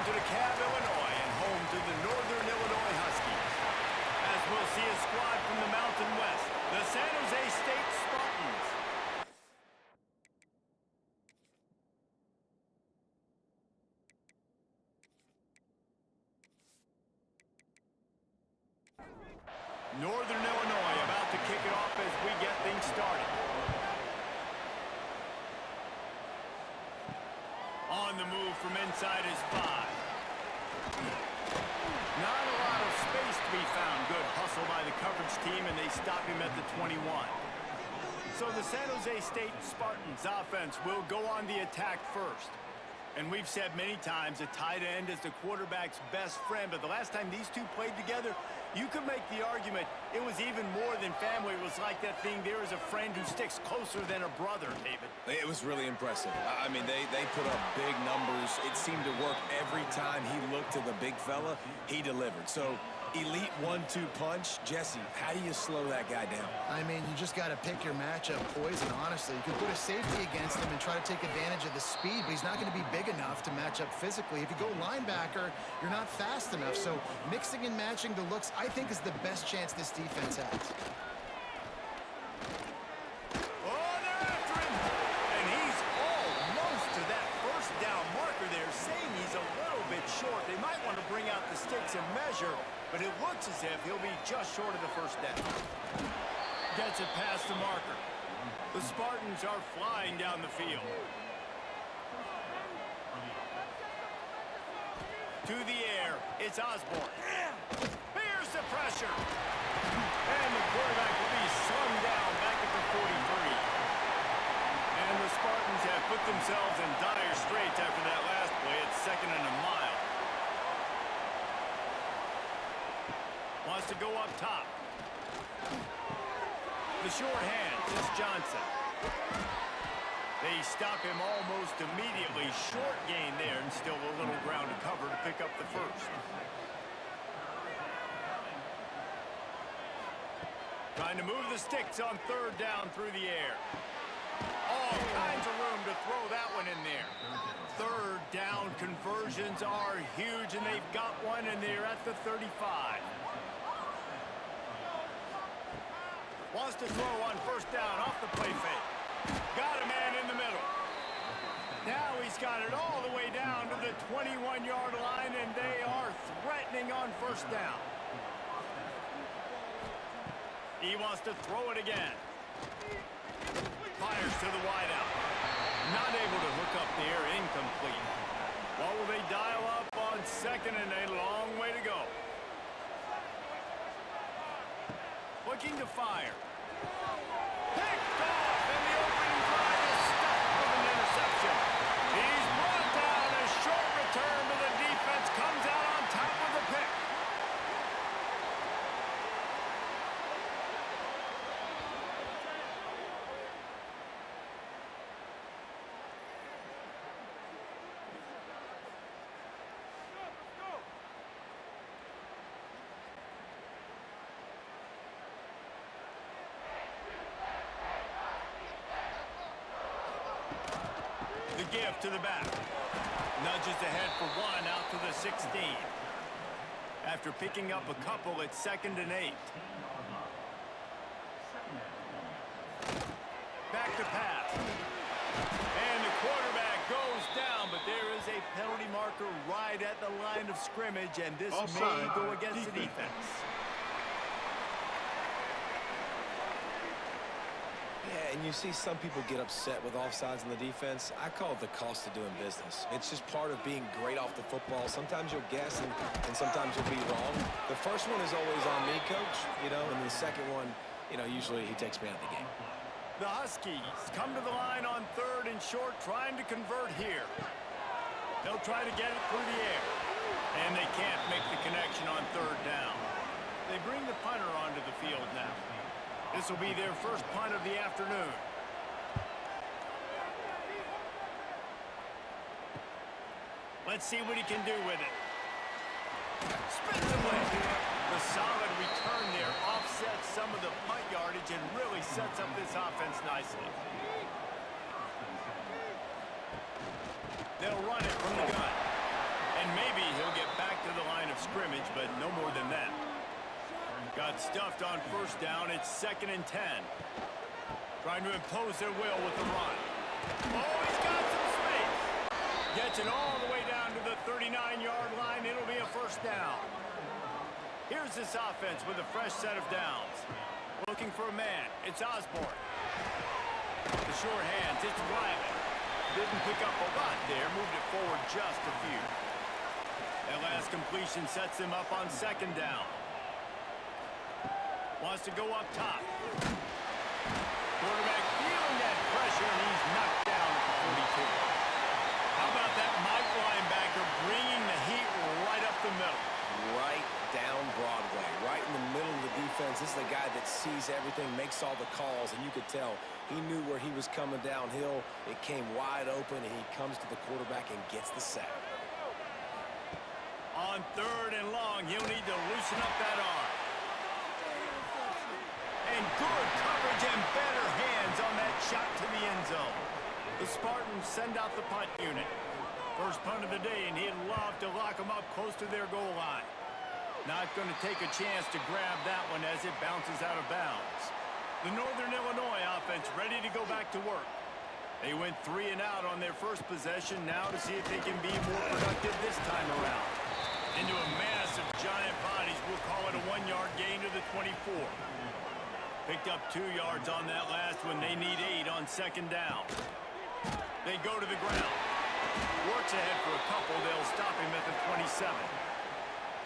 to DeKalb, Illinois, and home to the Northern Illinois Huskies. As we'll see a squad from the Mountain West, the San Jose State Spartans. Northern Illinois about to kick it off as we get things started. On the move from inside is 5. Not a lot of space to be found. Good hustle by the coverage team, and they stop him at the 21. So the San Jose State Spartans offense will go on the attack first. And we've said many times a tight end is the quarterback's best friend, but the last time these two played together, you could make the argument it was even more than family. It was like that thing, there is a friend who sticks closer than a brother, David. It was really impressive. I mean, they put up big numbers. It seemed to work every time he looked to the big fella, he delivered. So, elite 1-2 punch. Jesse, how do you slow that guy down? I mean, you just got to pick your matchup poison, honestly. You can put a safety against him and try to take advantage of the speed, but he's not going to be big enough to match up physically. If you go linebacker, you're not fast enough. So mixing and matching the looks, I think, is the best chance this defense has. Oh, they're after him! And he's almost to that first down marker there, saying he's a little bit short. They might want to bring out the sticks and measure, but it looks as if he'll be just short of the first down. Gets it past the marker. The Spartans are flying down the field. To the air, it's Osborne. Here's the pressure. And the quarterback will be slung down back at the 43. And the Spartans have put themselves in dire straits after that last play. It's 2nd and a mile. Wants to go up top. The short hand, it's Johnson. They stop him almost immediately. Short gain there, and still a little ground to cover to pick up the first. Trying to move the sticks on 3rd down through the air. All kinds of room to throw that one in there. 3rd down conversions are huge, and they've got one, and they're at the 35. Wants to throw on 1st down off the play fake. Got a man in the middle. Now he's got it all the way down to the 21-yard line, and they are threatening on 1st down. He wants to throw it again. Fires to the wideout. Not able to hook up there, incomplete. What will they dial up on 2nd and a long way to go? Looking to fire. Picked off, and the opening drive is stopped with an interception. He's brought down. A short return, but the defense comes out on top of the pick. The give to the back. Nudges ahead for 1 out to the 16. After picking up a couple, it's 2nd and 8. Back to pass. And the quarterback goes down, but there is a penalty marker right at the line of scrimmage, and this may go against the defense. Yeah, and you see some people get upset with offsides in the defense. I call it the cost of doing business. It's just part of being great off the football. Sometimes you'll guess, and sometimes you'll be wrong. The first one is always on me, Coach, and the second one, usually he takes me out of the game. The Huskies come to the line on 3rd and short, trying to convert here. They'll try to get it through the air, and they can't make the connection on 3rd down. They bring the punter onto the field now. This will be their first punt of the afternoon. Let's see what he can do with it. Spins away. The solid return there offsets some of the punt yardage and really sets up this offense nicely. They'll run it from the gun. And maybe he'll get back to the line of scrimmage, but no more than that. Got stuffed on first down. It's 2nd and 10. Trying to impose their will with the run. Oh, he's got some space. Gets it all the way down to the 39-yard line. It'll be a first down. Here's this offense with a fresh set of downs. Looking for a man. It's Osborne. The short hands. It's Riley. Didn't pick up a lot there. Moved it forward just a few. That last completion sets him up on 2nd down. Wants to go up top. Quarterback feeling that pressure, and he's knocked down at the 42. How about that Mike linebacker bringing the heat right up the middle? Right down Broadway, right in the middle of the defense. This is the guy that sees everything, makes all the calls, and you could tell he knew where he was coming downhill. It came wide open, and he comes to the quarterback and gets the sack. On 3rd and long, he'll need to loosen up that arm. And good coverage and better hands on that shot to the end zone. The Spartans send out the punt unit. First punt of the day, and he'd love to lock them up close to their goal line. Not going to take a chance to grab that one as it bounces out of bounds. The Northern Illinois offense ready to go back to work. They went 3 and out on their first possession, now to see if they can be more productive this time around. Into a mass of giant bodies, we'll call it a 1-yard gain to the 24. Picked up 2 yards on that last one. They need 8 on 2nd down. They go to the ground. Works ahead for a couple. They'll stop him at the 27.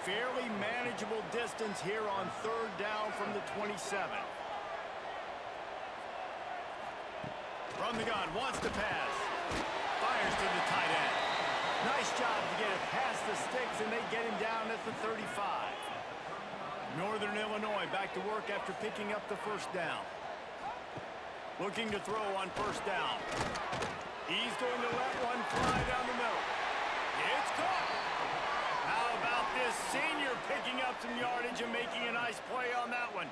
Fairly manageable distance here on 3rd down from the 27. From the gun, wants to pass. Fires to the tight end. Nice job to get it past the sticks, and they get him down at the 35. Northern Illinois back to work after picking up the first down. Looking to throw on first down. He's going to let one fly down the middle. It's caught. How about this senior picking up some yardage and making a nice play on that one?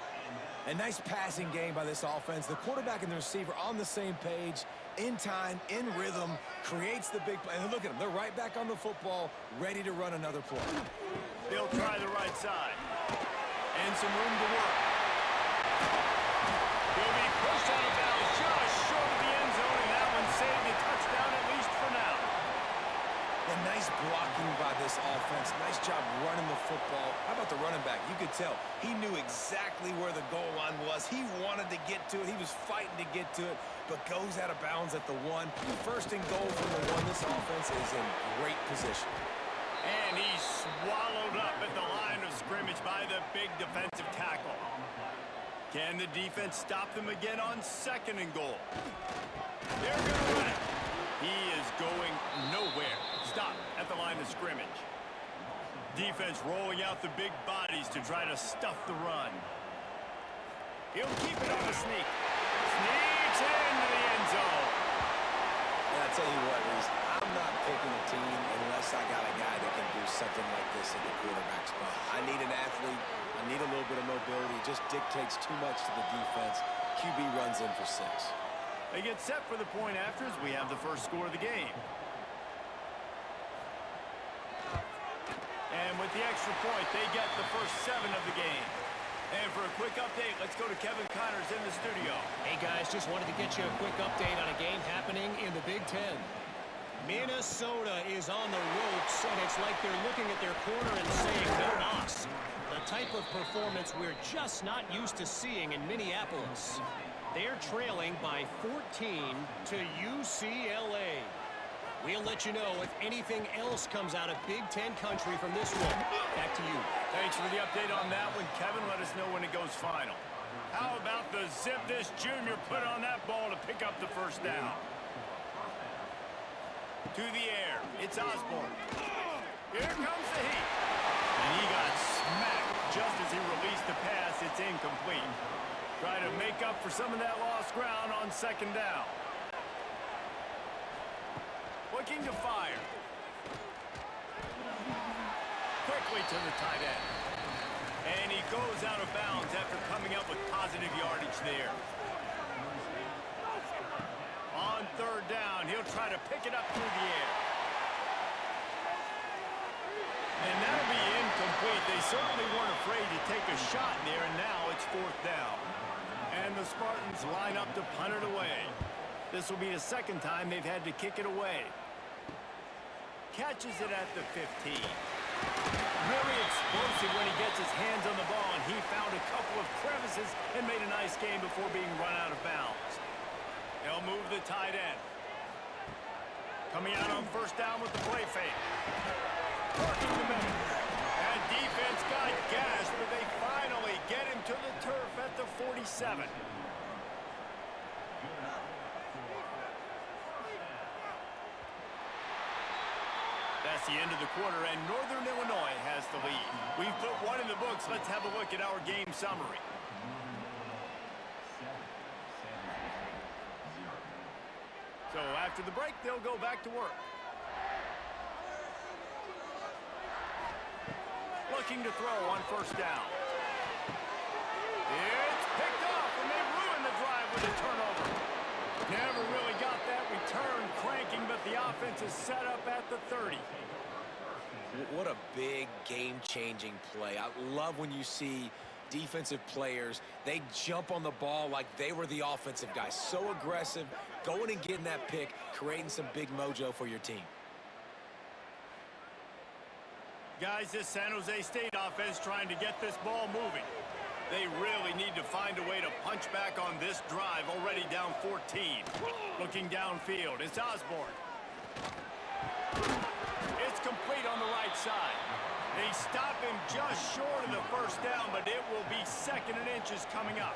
A nice passing game by this offense. The quarterback and the receiver on the same page, in time, in rhythm, creates the big play. And look at them. They're right back on the football, ready to run another play. They'll try the right side. And some room to work. He'll be pushed out of bounds just short of the end zone, and that one saved a touchdown at least for now. And nice blocking by this offense. Nice job running the football. How about the running back? You could tell he knew exactly where the goal line was. He wanted to get to it. He was fighting to get to it, but goes out of bounds at the 1. 1st and goal from the 1. This offense is in great position. And he's swallowed up at the line of scrimmage by the big defensive tackle. Can the defense stop them again on 2nd and goal? They're going to run it. He is going nowhere. Stop at the line of scrimmage. Defense rolling out the big bodies to try to stuff the run. He'll keep it on the sneak. Sneaks into the end zone. And I tell you what, Reese, I'm not picking a team unless I got a guy that can do something like this at the quarterback spot. I need an athlete. I need a little bit of mobility. It just dictates too much to the defense. QB runs in for 6. They get set for the point after as we have the first score of the game. And with the extra point, they get the first 7 of the game. And for a quick update, let's go to Kevin Connors in the studio. Hey guys, just wanted to get you a quick update on a game happening in the Big Ten. Minnesota is on the ropes, and it's like they're looking at their corner and saying, no nos. The type of performance we're just not used to seeing in Minneapolis. They're trailing by 14 to UCLA. We'll let you know if anything else comes out of Big Ten country from this one. Back to you. Thanks for the update on that one, Kevin. Let us know when it goes final. How about the zip this junior put on that ball to pick up the first down? To the air. It's Osborne. Here comes the heat. And he got smacked just as he released the pass. It's incomplete. Try to make up for some of that lost ground on 2nd down. Looking to fire. Quickly to the tight end. And he goes out of bounds after coming up with positive yardage there. On 3rd down, he'll try to pick it up through the air. And that'll be incomplete. They certainly weren't afraid to take a shot there, and now it's 4th down. And the Spartans line up to punt it away. This will be the 2nd time they've had to kick it away. Catches it at the 15. Really explosive when he gets his hands on the ball, and he found a couple of crevices and made a nice game before being run out of bounds. They'll move the tight end. Coming out on 1st down with the play fake. Working the middle. And defense got gashed, but they finally get him to the turf at the 47. That's the end of the quarter, and Northern Illinois has the lead. We've put one in the books. Let's have a look at our game summary. So after the break, they'll go back to work. Looking to throw on 1st down. It's picked off, and they ruin the drive with a turnover. Never really got that return cranking, but the offense is set up at the 30. What a big game-changing play. I love when you see defensive players, they jump on the ball like they were the offensive guys. So aggressive, going and getting that pick, creating some big mojo for your team. Guys, this San Jose State offense trying to get this ball moving. They really need to find a way to punch back on this drive, already down 14. Looking downfield, it's Osborne. It's complete on the right side. They stop him just short of the 1st down, but it will be 2nd and inches coming up.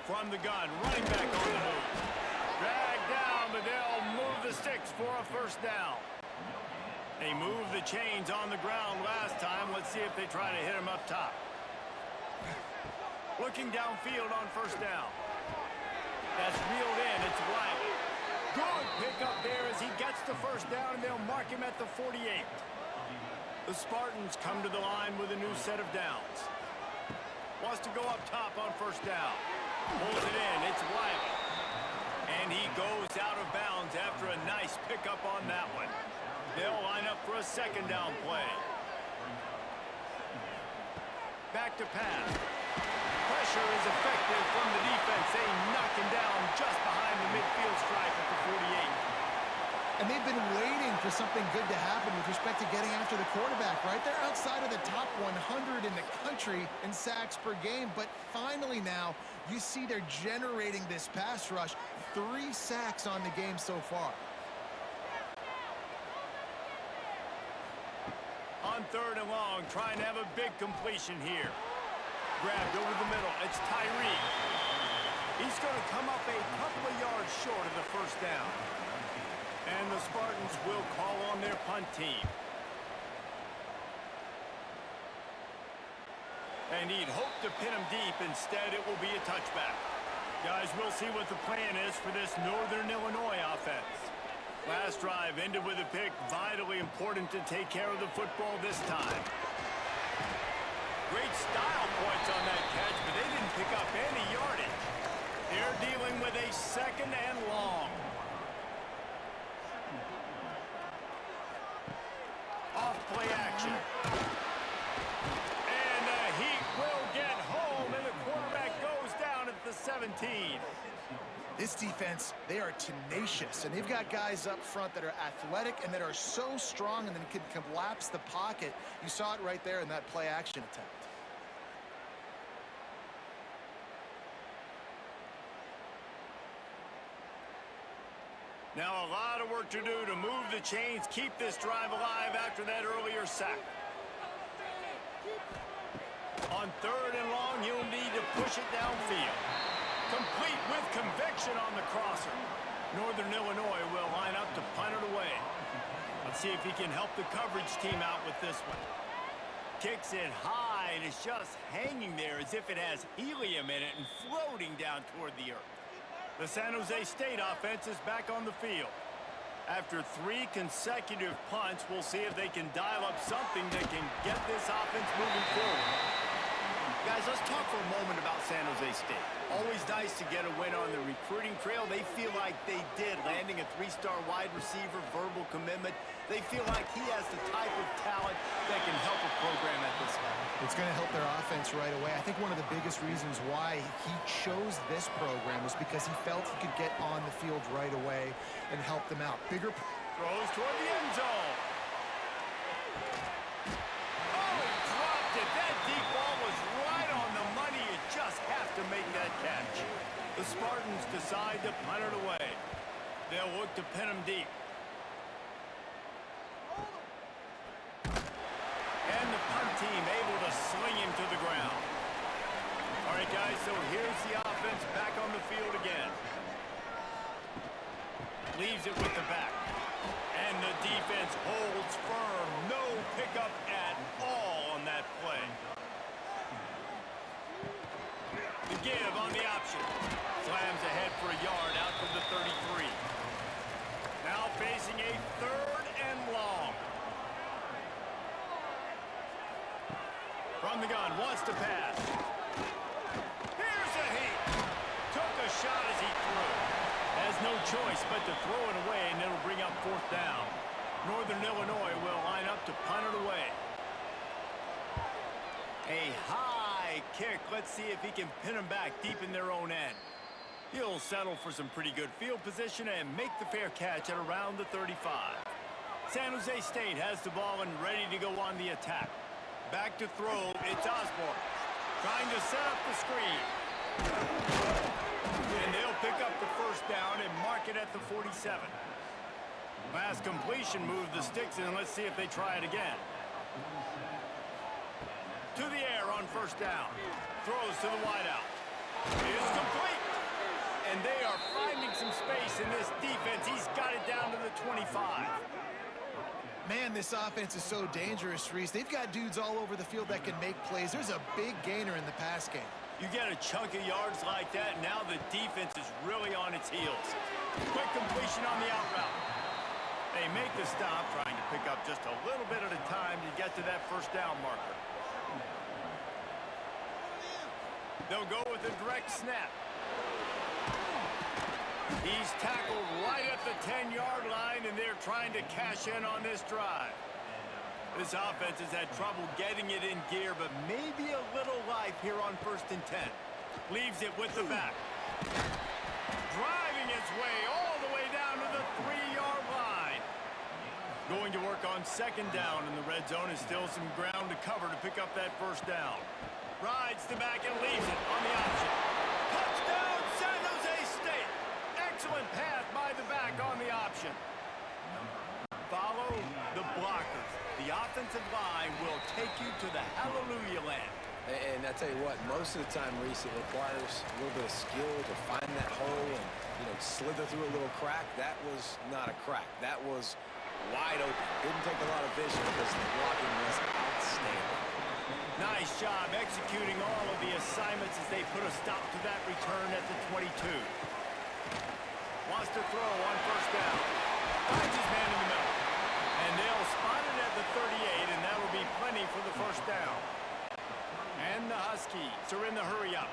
From the gun, running back on the move. Dragged down, but they'll move the sticks for a 1st down. They moved the chains on the ground last time. Let's see if they try to hit him up top. Looking downfield on 1st down. That's reeled in. It's Wiley. Good pickup there as he gets the 1st down, and they'll mark him at the 48. The Spartans come to the line with a new set of downs. Wants to go up top on 1st down. Pulls it in. It's Wiley. And he goes out of bounds after a nice pickup on that one. They'll line up for a 2nd down play. Back to pass. Pressure is effective from the defense. They knock him down just behind the midfield stripe at the 48. And they've been waiting for something good to happen with respect to getting after the quarterback, right? They're outside of the top 100 in the country in sacks per game, but finally now you see they're generating this pass rush. 3 sacks on the game so far. On 3rd and long, trying to have a big completion here. Grabbed over the middle. It's Tyree. He's going to come up a couple of yards short of the 1st down. And the Spartans will call on their punt team. And he'd hoped to pin him deep. Instead, it will be a touchback. Guys, we'll see what the plan is for this Northern Illinois offense. Last drive ended with a pick. Vitally important to take care of the football this time. Great style points on that catch, but they didn't pick up any yardage. They're dealing with a 2nd and long. Off play action. And the Heat will get home, and the quarterback goes down at the 17. This defense, they are tenacious, and they've got guys up front that are athletic and that are so strong and then can collapse the pocket. You saw it right there in that play action attempt. Now a lot of work to do to move the chains, keep this drive alive after that earlier sack. On 3rd and long, you'll need to push it downfield. Complete with conviction on the crosser. Northern Illinois will line up to punt it away. Let's see if he can help the coverage team out with this one. Kicks it high, and it's just hanging there as if it has helium in it and floating down toward the earth. The San Jose State offense is back on the field. After 3 consecutive punts, we'll see if they can dial up something that can get this offense moving forward. Guys, let's talk for a moment about San Jose State. Always nice to get a win on the recruiting trail. They feel like they did, landing a 3-star wide receiver, verbal commitment. They feel like he has the type of talent that can help a program at this level. It's going to help their offense right away. I think one of the biggest reasons why he chose this program was because he felt he could get on the field right away and help them out. Throws toward the end zone. Oh, he dropped it. That deep ball was right on the money. You just have to make that catch. The Spartans decide to punt it away. They'll look to pin him deep. And the punt team able to sling him to the ground. All right, guys, so here's the offense back on the field again. Leaves it with the back. And the defense holds firm. No pickup at all on that play. The give on the option. Slams ahead for a yard out to the 33. Now facing a 3rd and long. From the gun, wants to pass. Here's a heat. Took a shot as he threw. Has no choice but to throw it away, and it'll bring up 4th down. Northern Illinois will line up to punt it away. A high kick. Let's see if he can pin them back deep in their own end. He'll settle for some pretty good field position and make the fair catch at around the 35. San Jose State has the ball and ready to go on the attack. Back to throw, it's Osborne. Trying to set up the screen. And they'll pick up the 1st down and mark it at the 47. Last completion moved the sticks, and let's see if they try it again. To the air on 1st down. Throws to the wideout. It's complete. And they are finding some space in this defense. He's got it down to the 25. Man, this offense is so dangerous, Reese. They've got dudes all over the field that can make plays. There's a big gainer in the pass game. You get a chunk of yards like that, now the defense is really on its heels. Quick completion on the out route. They make the stop, trying to pick up just a little bit at a time to get to that 1st down marker. They'll go with a direct snap. He's tackled right at the 10-yard line, and they're trying to cash in on this drive. This offense has had trouble getting it in gear, but maybe a little life here on 1st and 10. Leaves it with the back. Driving its way all the way down to the 3-yard line. Going to work on 2nd down, and the red zone is still some ground to cover to pick up that 1st down. Rides the back and leaves it on the option. Touchdown, San Jose State. Excellent pass by the back on the option. Follow the blockers. The offensive line will take you to the hallelujah land. And I tell you what, most of the time, Reese, it requires a little bit of skill to find that hole and, slither through a little crack. That was not a crack. That was wide open. Didn't take a lot of vision because the blocking was outstanding. Nice job executing all of the assignments as they put a stop to that return at the 22. Wants to throw on 1st down. Finds his man in the middle. And they'll spot it at the 38, and that'll be plenty for the 1st down. And the Huskies are in the hurry-up.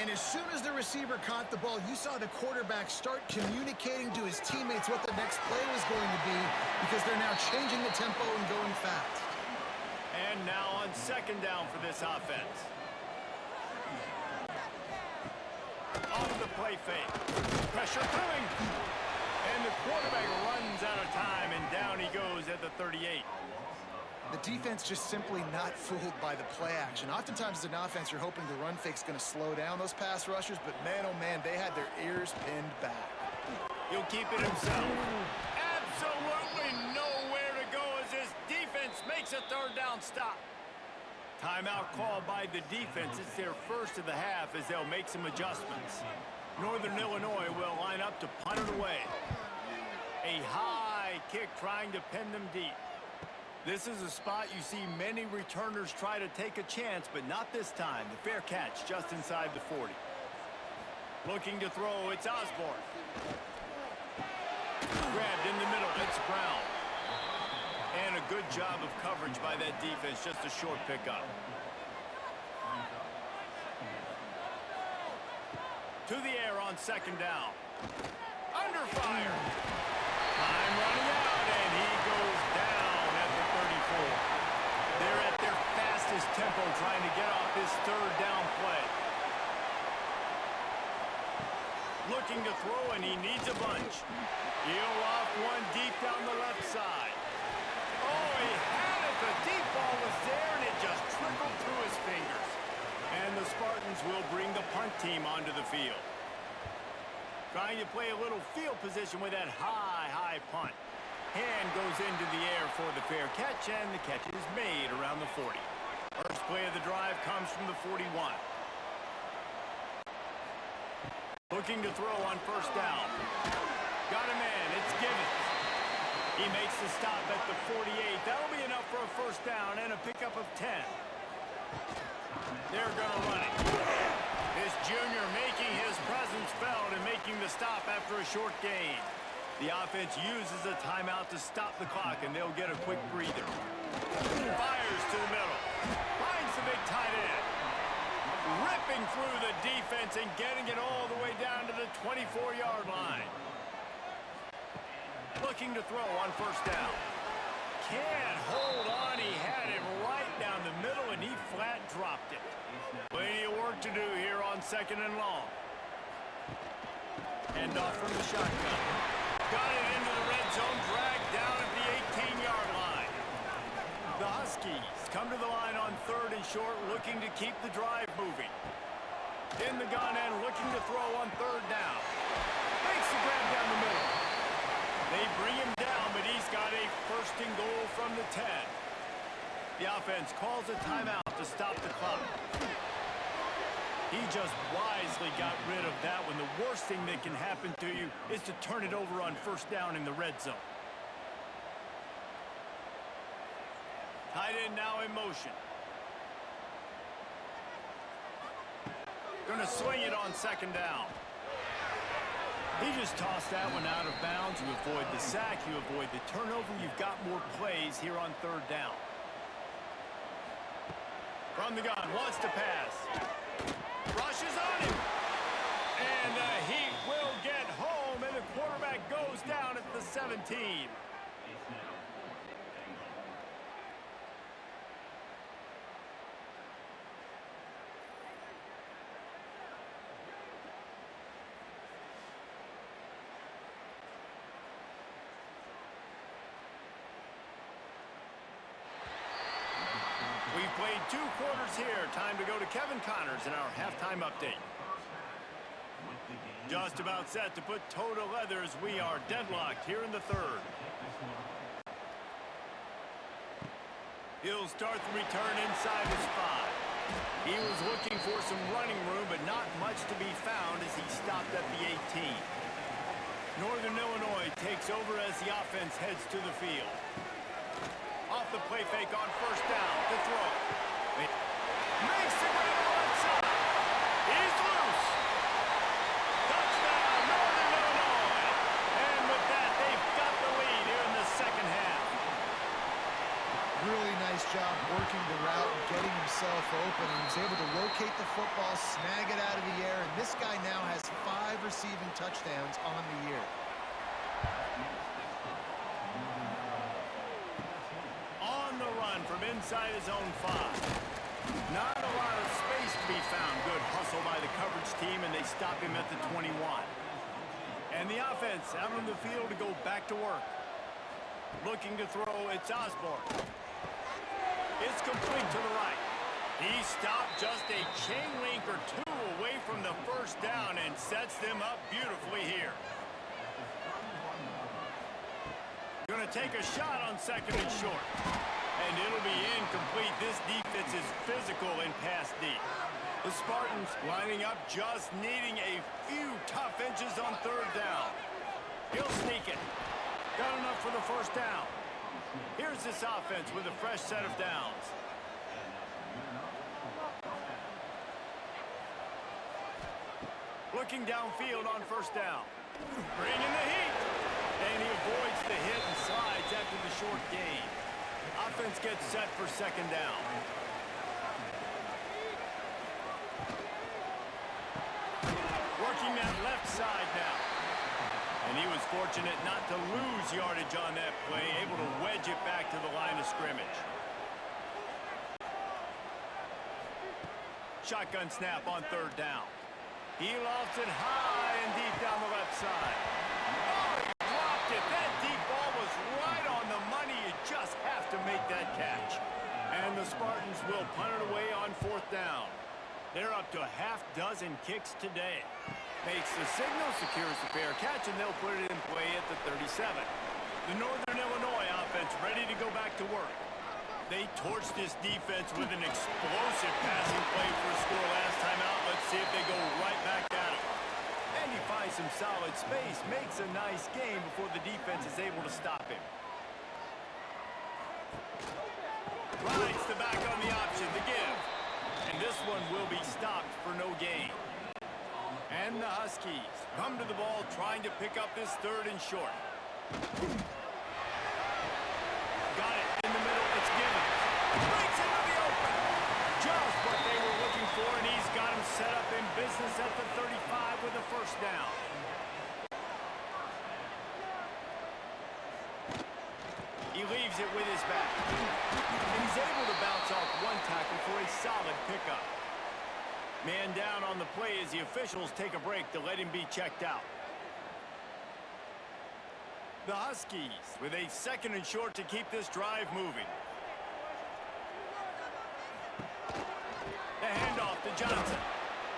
And as soon as the receiver caught the ball, you saw the quarterback start communicating to his teammates what the next play was going to be because they're now changing the tempo and going fast. And now on 2nd down for this offense. Off the play fake. Pressure coming. And the quarterback runs out of time, and down he goes at the 38. The defense just simply not fooled by the play action. Oftentimes as an offense, you're hoping the run fake's going to slow down those pass rushers, but man, oh man, they had their ears pinned back. He'll keep it himself. Absolutely nowhere to go as this defense makes a 3rd down stop. Timeout called by the defense. It's their 1st of the half as they'll make some adjustments. Northern Illinois will line up to punt it away. A high kick trying to pin them deep. This is a spot you see many returners try to take a chance, but not this time. The fair catch just inside the 40. Looking to throw, it's Osborne. Grabbed in the middle, it's Brown. And a good job of coverage by that defense, just a short pickup. To the air on second down. Under fire. Time running out, and he goes down at the 34. They're at their fastest tempo trying to get off this third down play. Looking to throw, and he needs a bunch. He'll off one deep down the left side. Oh, he had it. The deep ball was there, and it just trickled through his fingers. And the Spartans will bring the punt team onto the field. Trying to play a little field position with that high punt. Hand goes into the air for the fair catch, and the catch is made around the 40. First play of the drive comes from the 41. Looking to throw on first down. Got a man. It's Givens. He makes the stop at the 48. That'll be enough for a first down and a pickup of 10. They're going to run it. This junior making his presence felt and making the stop after a short gain. The offense uses a timeout to stop the clock, and they'll get a quick breather. Fires to the middle. Finds the big tight end. Ripping through the defense and getting it all the way down to the 24-yard line. Looking to throw on first down. Can't hold on. He had it right down the middle, and he flat dropped it. Plenty of work to do here on second and long. Hand off from the shotgun. Got it into the red zone, dragged down at the 18-yard line. The Huskies come to the line on third and short, looking to keep the drive moving. In the gun and looking to throw on third down. Makes the grab down the middle. They bring him down, but he's got a first and goal from the 10. The offense calls a timeout to stop the clock. He just wisely got rid of that when the worst thing that can happen to you is to turn it over on first down in the red zone. Tight end now in motion. Gonna swing it on second down. He just tossed that one out of bounds. You avoid the sack, you avoid the turnover. You've got more plays here on third down. From the gun, wants to pass. Rushes on him. And he will get home, and the quarterback goes down at the 17. We've played 2 quarters here. Time to go to Kevin Connors in our halftime update. Just about set to put toe to leather as we are deadlocked here in the third. He'll start the return inside his 5. He was looking for some running room, but not much to be found as he stopped at the 18. Northern Illinois takes over as the offense heads to the field. Off the play fake on first down to throw. Makes the grab left side. He's loose. Touchdown, Northern Illinois. And with that, they've got the lead here in the second half. Really nice job working the route and getting himself open. And he's able to locate the football, snag it out of the air, and this guy now has 5 receiving touchdowns on the year. From inside his own 5. Not a lot of space to be found. Good hustle by the coverage team, and they stop him at the 21. And the offense out on the field to go back to work. Looking to throw, it's Osborne. It's complete to the right. He stopped just a chain link or 2 away from the first down and sets them up beautifully here. Gonna take a shot on second and short. And it'll be incomplete. This defense is physical and pass deep. The Spartans lining up, just needing a few tough inches on third down. He'll sneak it. Got enough for the first down. Here's this offense with a fresh set of downs. Looking downfield on first down. Bringing the heat. And he avoids the hit and slides after the short gain. Offense gets set for second down. Working And he was fortunate not to lose yardage on that play, able to wedge it back to the line of scrimmage. Shotgun snap on third down. He lofts it high and deep down the left side. Oh, he dropped it. That deep ball was right on the money. You just have to make that catch. And the Spartans will punt it away on fourth down. They're up to a half-dozen kicks today. Makes the signal, secures the fair catch, and they'll put it in play at the 37. The Northern Illinois offense ready to go back to work. They torched this defense with an explosive passing play for a score last time out. Let's see if they go right back at it. And he finds some solid space, makes a nice game before the defense is able to stop him. Rides the back on the option, the give. And this one will be stopped for no gain. And the Huskies come to the ball trying to pick up this third and short. Got it in the middle, it's given. Breaks into the open. Just what they were looking for, and he's got him set up in business at the 35 with a first down. He leaves it with his back. And he's able to bounce off one tackle for a solid pickup. Man down on the play as the officials take a break to let him be checked out. The Huskies with a second and short to keep this drive moving. The handoff to Johnson.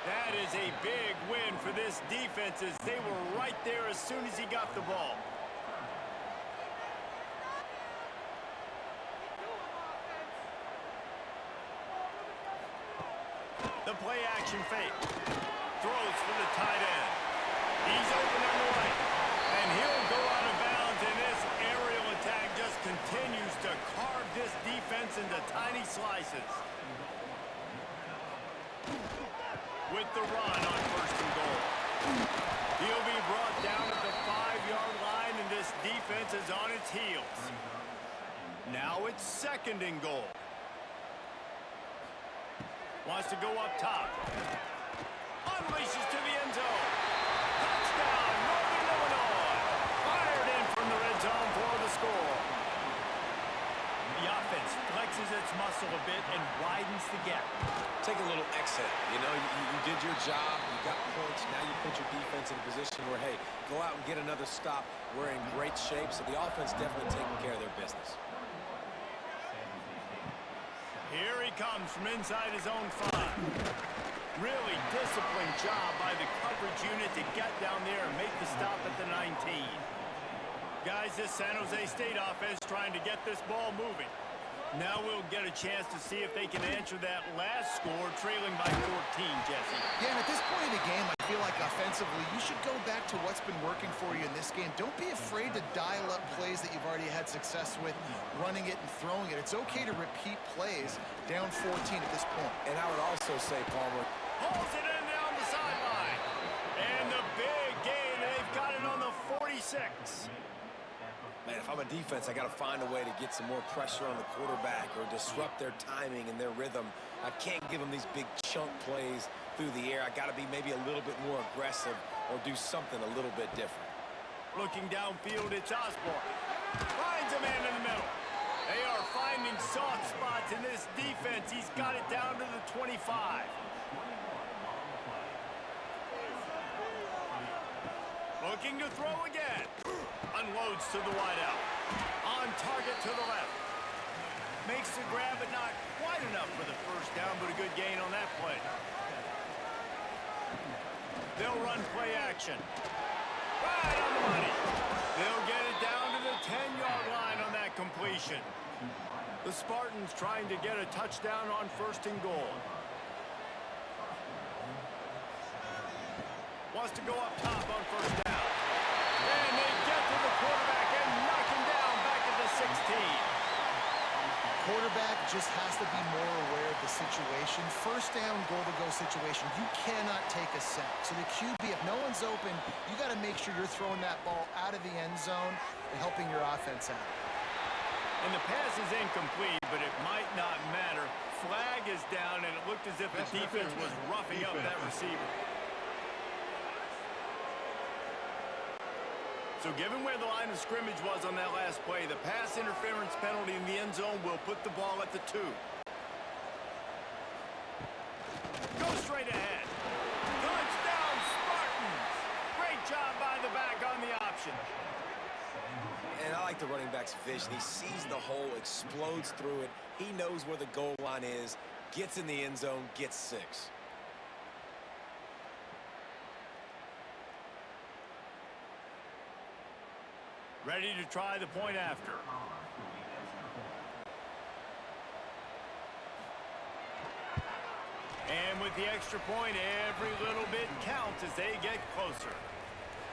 That is a big win for this defense as they were right there as soon as he got the ball. The play action fake. Throws for the tight end. He's open on the right. And he'll go out of bounds, and this aerial attack just continues to carve this defense into tiny slices. With the run on first and goal. He'll be brought down at the 5-yard line, and this defense is on its heels. Now it's second and goal. Wants to go up top. Unleashes to the end zone. Touchdown, Northern Illinois. Fired in from the red zone for the score. The offense flexes its muscle a bit and widens the gap. Take a little exit. You know, you did your job. You got points. Now you put your defense in a position where, hey, go out and get another stop. We're in great shape, so the offense definitely taking care of their business. Here he comes from inside his own 5. Really disciplined job by the coverage unit to get down there and make the stop at the 19. Guys, this San Jose State offense trying to get this ball moving. Now we'll get a chance to see if they can answer that last score, trailing by 14, Jesse. Yeah, and at this point in the game, I feel like offensively, you should go back to what's been working for you in this game. Don't be afraid to dial up plays that you've already had success with, running it and throwing it. It's okay to repeat plays down 14 at this point. And I would also say, Palmer, Pulls it in down the sideline. And the big gain, they've got it on the 46. man, if I'm a defense, I got to find a way to get some more pressure on the quarterback or disrupt their timing and their rhythm. I can't give them these big chunk plays through the air. I got to be maybe a little bit more aggressive or do something a little bit different. Looking downfield, it's Osborne. Finds a man in the middle. They are finding soft spots in this defense. He's got it down to the 25. Looking to throw again. Unloads to the wideout. On target to the left. Makes the grab, but not quite enough for the first down, but a good gain on that play. They'll run play action. Right on the money. They'll get it down to the 10-yard line on that completion. The Spartans trying to get a touchdown on first and goal. Wants to go up top on first down. And they get to the quarterback and knock him down back at the 16. Quarterback just has to be more aware of the situation. First down, goal-to-go situation. You cannot take a sack. So the QB, if no one's open, you got to make sure you're throwing that ball out of the end zone and helping your offense out. And the pass is incomplete, but it might not matter. Flag is down, and it looked as if the defense was roughing up that receiver. So given where the line of scrimmage was on that last play, the pass interference penalty in the end zone will put the ball at the 2. Go straight ahead. Touchdown, Spartans! Great job by the back on the option. And I like the running back's vision. He sees the hole, explodes through it. He knows where the goal line is, gets in the end zone, gets 6. Ready to try the point after. And with the extra point, every little bit counts as they get closer.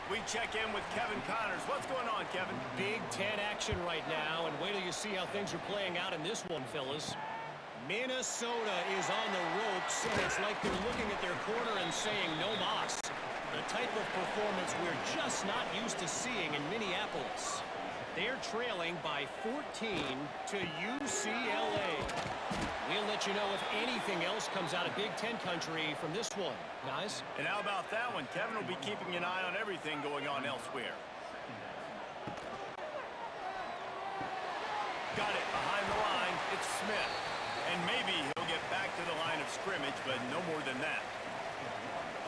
We check in with Kevin Connors. What's going on, Kevin? Big Ten action right now, and wait till you see how things are playing out in this one, fellas. Minnesota is on the ropes, and it's like they're looking at their corner and saying, no mas. The type of performance we're just not used to seeing in Minneapolis. They're trailing by 14 to UCLA. We'll let you know if anything else comes out of Big Ten country from this one, guys. And how about that one? Kevin will be keeping an eye on everything going on elsewhere. Got it behind the line. It's Smith. And maybe he'll get back to the line of scrimmage, but no more than that.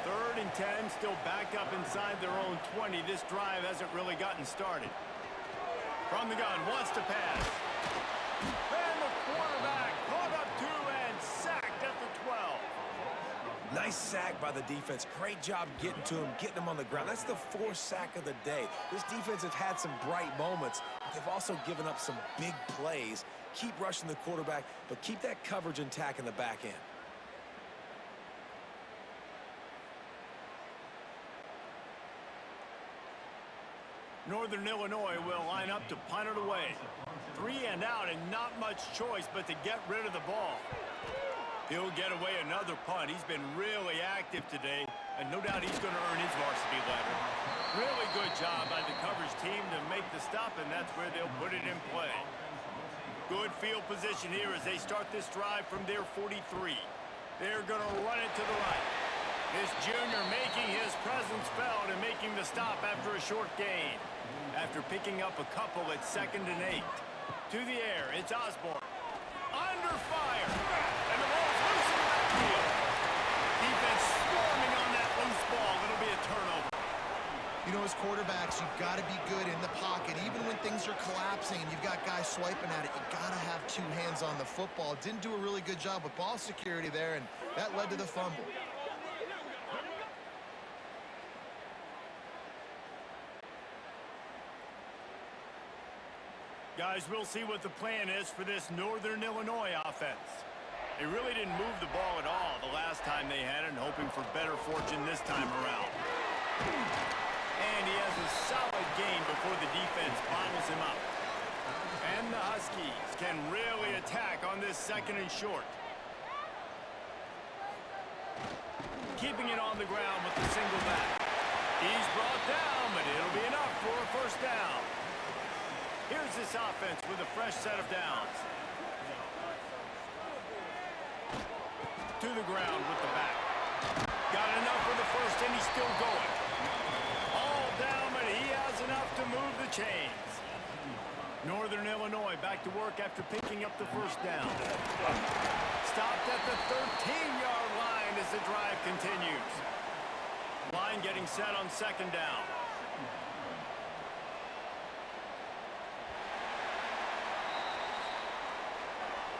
3rd and 10, still back up inside their own 20. This drive hasn't really gotten started. From the gun, wants to pass. And the quarterback caught up 2 and sacked at the 12. Nice sack by the defense. Great job getting to him, getting him on the ground. That's the 4th sack of the day. This defense has had some bright moments. They've also given up some big plays. Keep rushing the quarterback, but keep that coverage intact in the back end. Northern Illinois will line up to punt it away. 3 and out and not much choice but to get rid of the ball. He'll get away another punt. He's been really active today, and no doubt he's going to earn his varsity letter. Really good job by the coverage team to make the stop, and that's where they'll put it in play. Good field position here as they start this drive from their 43. They're going to run it to the right. This junior making his presence felt and making the stop after a short gain. After picking up a couple at 2nd and 8. To the air, it's Osborne. Under fire. And the ball's loose in the backfield. Defense swarming on that loose ball. It'll be a turnover. You know, as quarterbacks, you've got to be good in the pocket. Even when things are collapsing and you've got guys swiping at it, you've got to have 2 hands on the football. Didn't do a really good job with ball security there, and that led to the fumble. Guys, we'll see what the plan is for this Northern Illinois offense. They really didn't move the ball at all the last time they had it, and hoping for better fortune this time around. And he has a solid gain before the defense bottles him up. And the Huskies can really attack on this 2nd and short. Keeping it on the ground with the single back. He's brought down, but it'll be enough for a 1st down. Here's this offense with a fresh set of downs. To the ground with the back. Got enough for the 1st, and he's still going. All down, but he has enough to move the chains. Northern Illinois back to work after picking up the 1st down. Stopped at the 13-yard line as the drive continues. Line getting set on 2nd down.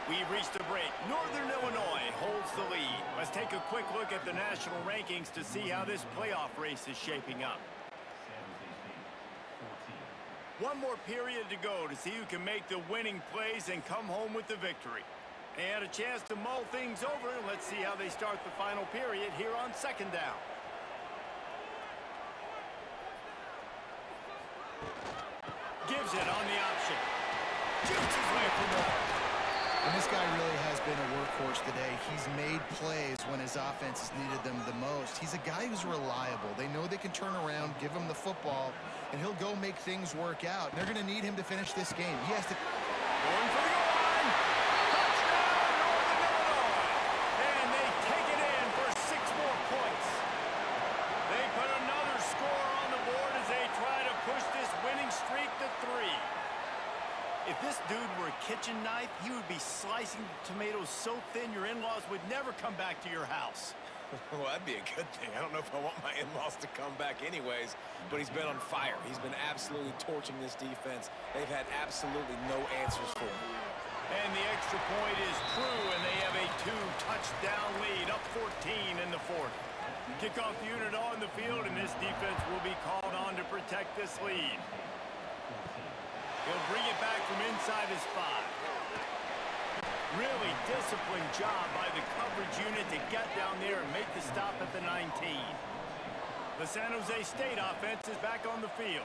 We've reached a break. Northern Illinois holds the lead. Let's take a quick look at the national rankings to see how this playoff race is shaping up. One more period to go to see who can make the winning plays and come home with the victory. They had a chance to mull things over. Let's see how they start the final period here on 2nd down. Gives it on the option. Shoots his way for more. And this guy really has been a workhorse today. He's made plays when his offense has needed them the most. He's a guy who's reliable. They know they can turn around, give him the football, and he'll go make things work out. They're going to need him to finish this game. He has to... Going for the goal line. Touchdown, Northern Illinois. And they take it in for 6 more points. They put another score on the board as they try to push this kitchen knife, he would be slicing tomatoes so thin your in-laws would never come back to your house. Well, that'd be a good thing. I don't know if I want my in-laws to come back anyways, but he's been on fire. He's been absolutely torching this defense. They've had absolutely no answers for him. And the extra point is true, and they have a 2-touchdown lead, up 14 in the fourth. Kickoff unit on the field, and this defense will be called on to protect this lead. He'll bring it back from inside his 5. Really disciplined job by the coverage unit to get down there and make the stop at the 19. The San Jose State offense is back on the field.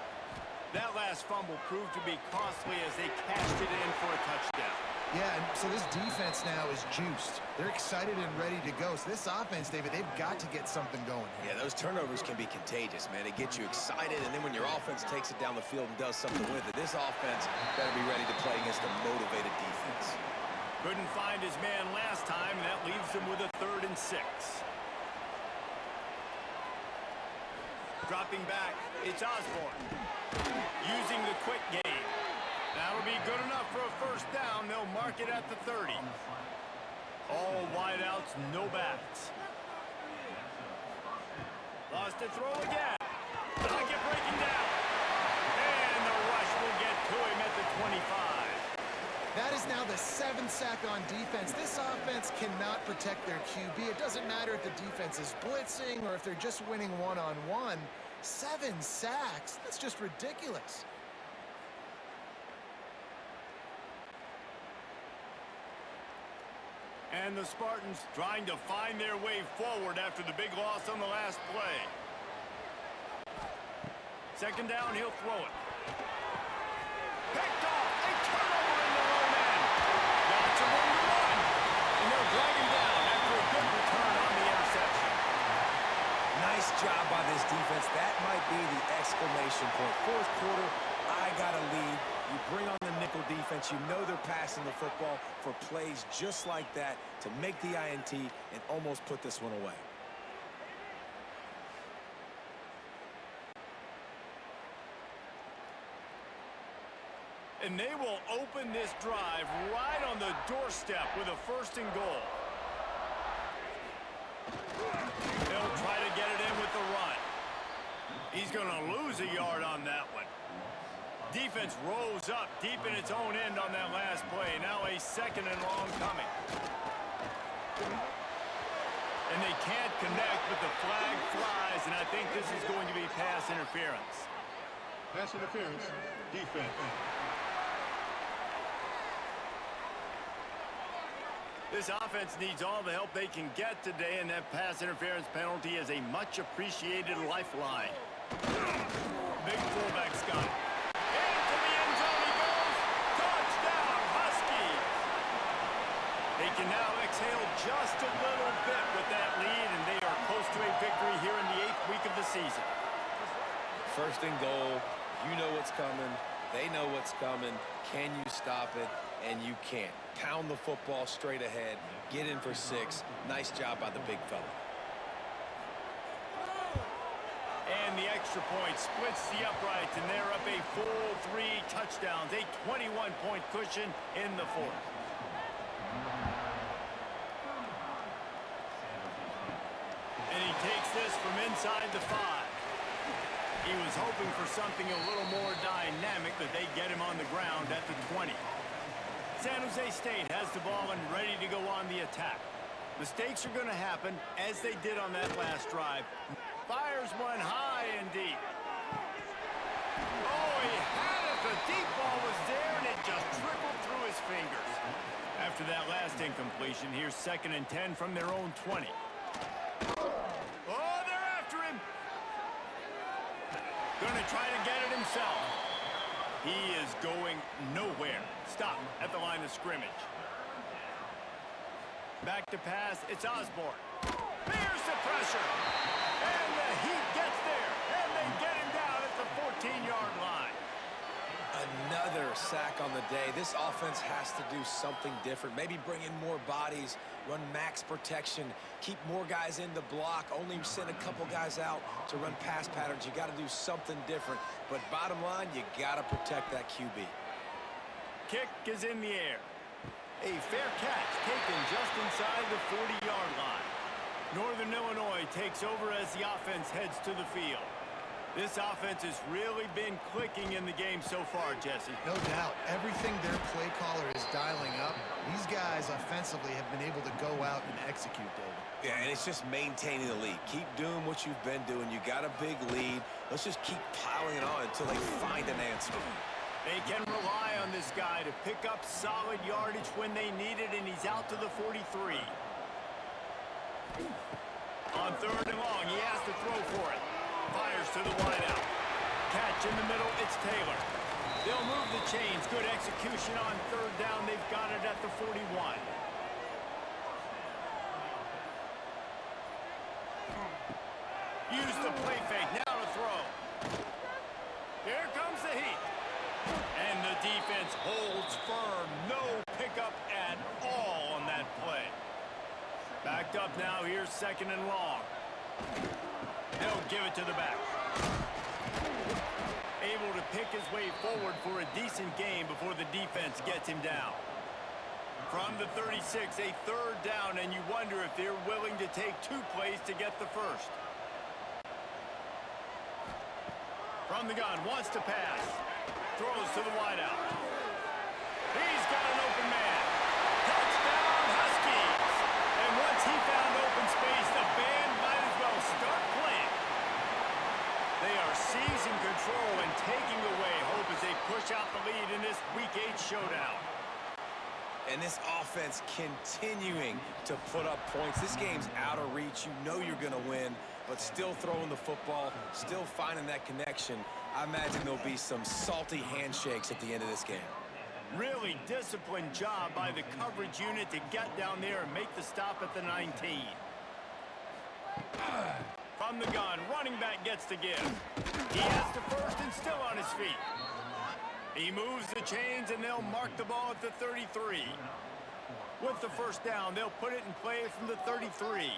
That last fumble proved to be costly as they cashed it in for a touchdown. Yeah, and so this defense now is juiced. They're excited and ready to go. So this offense, David, they've got to get something going. Yeah, those turnovers can be contagious, man. They get you excited, and then when your offense takes it down the field and does something with it, this offense better be ready to play against a motivated defense. Couldn't find his man last time, and that leaves him with a 3rd and 6. Dropping back, it's Osborne. Using the quick game. That'll be good enough for a first down. They'll mark it at the 30. All wideouts, no backs. Lost a throw again. Pocket breaking down. And the rush will get to him at the 25. That is now the 7th sack on defense. This offense cannot protect their QB. It doesn't matter if the defense is blitzing or if they're just winning one-on-one. 7 sacks? That's just ridiculous. And the Spartans trying to find their way forward after the big loss on the last play. 2nd down, he'll throw it. Picked off, a turnover in the low end. Got to 1-1. And they'll drag him down after a good return on the interception. Nice job by this defense. That might be the exclamation point. 4th quarter, I got a lead. You bring on the nickel defense. You know they're passing the football for plays just like that to make the INT and almost put this one away. And they will open this drive right on the doorstep with a 1st and goal. They'll try to get it in with the run. He's going to lose a yard on that one. Defense rose up deep in its own end on that last play. Now a 2nd and long coming. And they can't connect, but the flag flies, and I think this is going to be pass interference. Pass interference, defense. This offense needs all the help they can get today, and that pass interference penalty is a much-appreciated lifeline. Big fullback Scott. Into the end zone he goes. Touchdown, Huskies. They can now exhale just a little bit with that lead, and they are close to a victory here in the 8th week of the season. 1st and goal. You know what's coming. They know what's coming. Can you stop it? And you can't. Pound the football straight ahead. Get in for 6. Nice job by the big fella. And the extra point splits the uprights, and they're up a full 3 touchdowns. A 21-point cushion in the 4th. And he takes this from inside the 5. He was hoping for something a little more dynamic, but they get him on the ground at the 20. San Jose State has the ball and ready to go on the attack. Mistakes are going to happen, as they did on that last drive. Fires one high and deep. Oh, he had it. The deep ball was there, and it just trickled through his fingers. After that last incompletion, here's 2nd and 10 from their own 20. Oh, they're after him. Going to try to get it himself. He is going nowhere. Stop at the line of scrimmage. Back to pass. It's Osborne. There's the pressure. And the Heat gets there. And they get him down at the 14-yard line. Another sack on the day. This offense has to do something different. Maybe bring in more bodies, run max protection, keep more guys in the block, only send a couple guys out to run pass patterns. You got to do something different. But bottom line, you got to protect that QB. kick is in the air. A fair catch taken just inside the 40-yard line. Northern Illinois takes over as the offense heads to the field. This offense has really been clicking in the game so far, Jesse. No doubt. Everything their play caller is dialing up, these guys offensively have been able to go out and execute, David. Yeah, and it's just maintaining the lead. Keep doing what you've been doing. You got a big lead. Let's just keep piling it on until they find an answer. They can rely on this guy to pick up solid yardage when they need it, and he's out to the 43. On 3rd and long, he has to throw for it. Fires to the wideout. Catch in the middle, it's Taylor. They'll move the chains. Good execution on 3rd down. They've got it at the 41. Use the play fake. Now to throw. Here comes the heat. And the defense holds firm. No pickup at all on that play. Backed up now. Here's 2nd and long. They'll give it to the back. Able to pick his way forward for a decent game before the defense gets him down. From the 36, a 3rd down, and you wonder if they're willing to take 2 plays to get the first. From the gun, wants to pass. Throws to the wideout. He's got an open man. Touchdown, Huskies! And once he found open space, the band might as well start playing. They are seizing control and taking away hope as they push out the lead in this Week 8 showdown. And this offense continuing to put up points. This game's out of reach. You know you're going to win, but still throwing the football, still finding that connection. I imagine there'll be some salty handshakes at the end of this game. Really disciplined job by the coverage unit to get down there and make the stop at the 19. From the gun, running back gets the give. He has the first and still on his feet. He moves the chains, and they'll mark the ball at the 33. With the first down, they'll put it in play from the 33.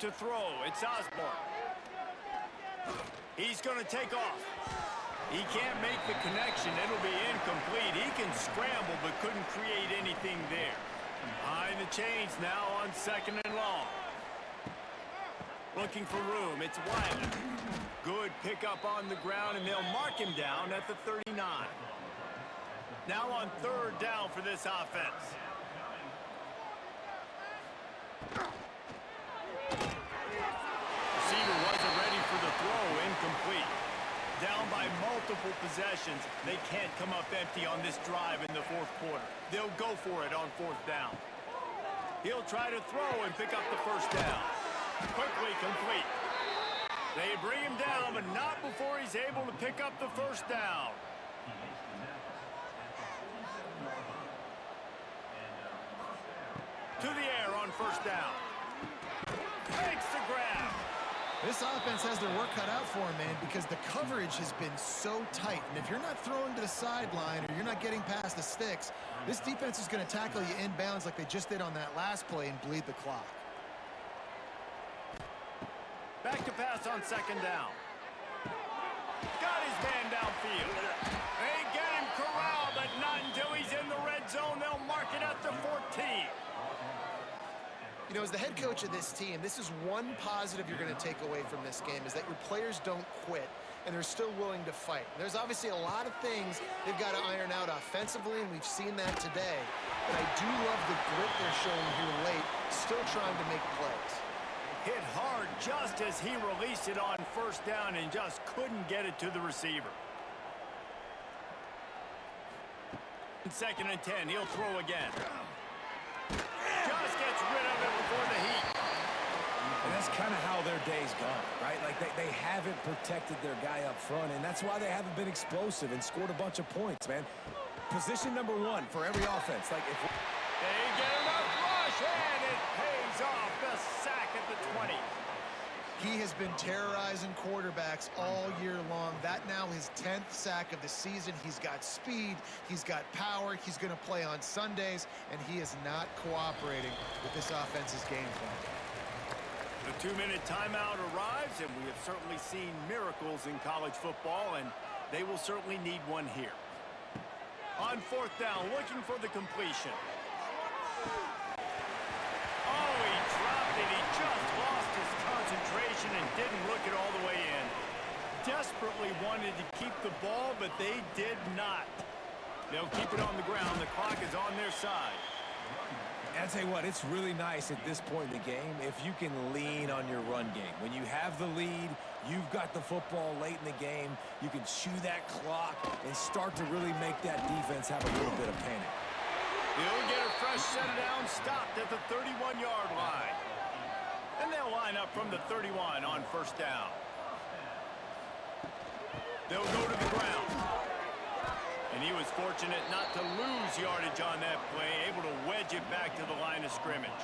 To throw, it's Osborne. He's going to take off. He can't make the connection. It'll be incomplete. He can scramble, but couldn't create anything there. Behind the chains now on 2nd and long. Looking for room, it's Wiley. Good pickup on the ground, and they'll mark him down at the 39. Now on 3rd down for this offense. Receiver wasn't ready for the throw, incomplete. Down by multiple possessions, they can't come up empty on this drive in the 4th quarter. They'll go for it on 4th down. He'll try to throw and pick up the first down. Quickly complete. They bring him down, but not before he's able to pick up the first down. To the air on 1st down. Makes the grab. This offense has their work cut out for them, man, because the coverage has been so tight. And if you're not throwing to the sideline or you're not getting past the sticks, this defense is going to tackle you inbounds like they just did on that last play and bleed the clock. Back to pass on 2nd down. Got his man downfield. They get him corralled, but not until he's in the red zone. They'll mark it at the 14. You know, as the head coach of this team, this is one positive you're going to take away from this game, is that your players don't quit, and they're still willing to fight. There's obviously a lot of things they've got to iron out offensively, and we've seen that today. But I do love the grit they're showing here late, still trying to make plays. Hit hard just as he released it on 1st down and just couldn't get it to the receiver. 2nd and 10, he'll throw again. Just gets rid of it before the heat. And that's kind of how their day's gone, right? Like they haven't protected their guy up front, and that's why they haven't been explosive and scored a bunch of points, man. Position number 1 for every offense. Like if they get enough rush, and it pays off. The sack at the 20. He has been terrorizing quarterbacks all year long. That now his 10th sack of the season. He's got speed. He's got power. He's going to play on Sundays, and he is not cooperating with this offense's game plan. The 2-minute timeout arrives, and we have certainly seen miracles in college football, and they will certainly need one here. On fourth down, looking for the completion. Oh, he dropped it. He just lost his concentration and didn't look it all the way in. Desperately wanted to keep the ball, but they did not. They'll keep it on the ground. The clock is on their side. And I tell you what, it's really nice at this point in the game if you can lean on your run game. When you have the lead, you've got the football late in the game, you can chew that clock and start to really make that defense have a little bit of panic. He'll get a fresh set down, stopped at the 31-yard line. And they'll line up from the 31 on first down. They'll go to the ground. And he was fortunate not to lose yardage on that play, able to wedge it back to the line of scrimmage.